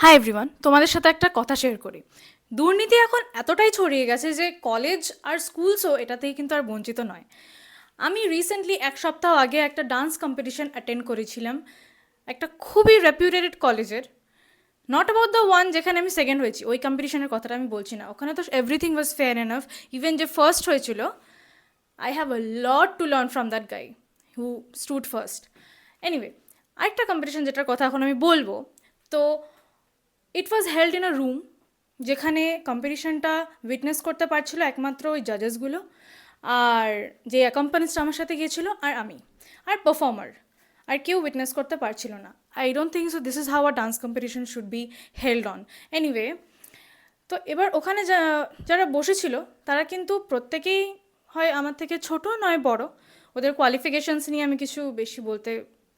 Hi everyone, তোমাদের সাথে একটা কথা শেয়ার করি। দুর্নীতি এখন এতটাই ছড়িয়ে গেছে যে কলেজ আর স্কুলসও এটাতেই কিন্তু আর বঞ্চিত নয়। আমি রিসেন্টলি এক সপ্তাহ আগে একটা ডান্স কম্পিটিশন অ্যাটেন্ড করেছিলাম একটা খুবই রেপিউটেড কলেজের। নট অ্যাবাউট দ্য ওয়ান যেখানে আমি সেকেন্ড হয়েছি, ওই কম্পিটিশনের কথাটা আমি বলছি না। ওখানে তো everything was fair enough. Even যে ফার্স্ট হয়েছিল, I have a lot to learn from that guy who stood first. Anyway, আরেকটা কম্পিটিশন যেটার কথা এখন আমি বলবো, তো it was held in a room, যেখানে কম্পিটিশনটা উইটনেস করতে পারছিল একমাত্র ওই জাজেসগুলো, আর যে অ্যাকম্পানিস্ট আমার সাথে গিয়েছিল, আর আমি, আর পারফর্মার। আর কেউ উইটনেস করতে পারছিল না। I don't think so this is how a dance competition should be held on. Anyway, তো এবার ওখানে যারা বসেছিল তারা কিন্তু প্রত্যেকেই হয় আমার থেকে ছোট নয় বড়। ওদের কোয়ালিফিকেশনস নিয়ে আমি কিছু বেশি বলতে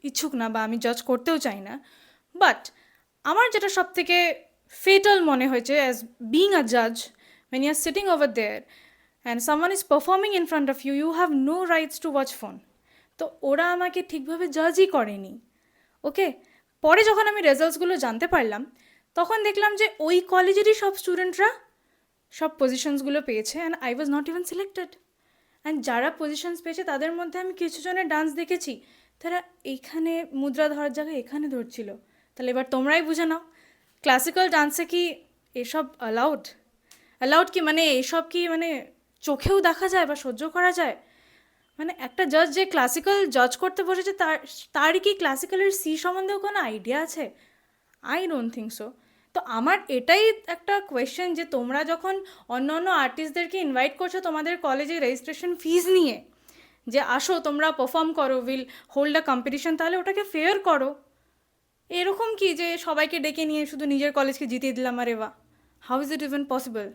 ইচ্ছুক না, বা আমি জাজ করতেও চাই না। বাট আমার যেটা সব থেকে ফেটাল মনে হয়েছে অ্যাজ বিং আ জাজ, when you are sitting over there and someone is performing in front of you, you have no rights to watch phone. তো ওরা আমাকে ঠিকভাবে জাজই করেনি। ওকে, পরে যখন আমি রেজাল্টসগুলো জানতে পারলাম, তখন দেখলাম যে ওই কলেজেরই সব স্টুডেন্টরা সব পজিশনসগুলো পেয়েছে, and I was not even selected. And যারা পজিশনস পেয়েছে তাদের মধ্যে আমি কিছু জনের ডান্স দেখেছি, তারা এইখানে মুদ্রা ধরার জায়গায় এখানে ধরছিল। তাহলে এবার তোমরাই বুঝে নাও, ক্লাসিক্যাল ডান্সে কি এসব অ্যালাউড? অ্যালাউড কি মানে এসব কি মানে চোখেও দেখা যায় বা সহ্য করা যায়? মানে একটা জাজ যে ক্লাসিক্যাল জাজ করতে বসেছে, তারই কি ক্লাসিক্যালের সি সম্বন্ধেও কোনো আইডিয়া আছে? I don't think so. তো আমার এটাই একটা কোয়েশ্চেন, যে তোমরা যখন অন্য অন্য আর্টিস্টদেরকে ইনভাইট করছো তোমাদের কলেজে রেজিস্ট্রেশন ফিজ নিয়ে, যে আসো তোমরা পারফর্ম করো, উইল হোল্ড আ কম্পিটিশন, তাহলে ওটাকে ফেয়ার করো। এরকম কি যে সবাইকে ডেকে নিয়ে শুধু নিজের কলেজকে জিতিয়ে দিলাম, আরে বাহ! How is it even possible?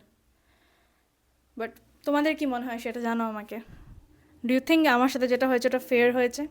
But তোমাদের কি মনে হয় সেটা জানো আমাকে। ডু ইউ থিঙ্ক আমার সাথে যেটা হয়েছে ওটা ফেয়ার হয়েছে?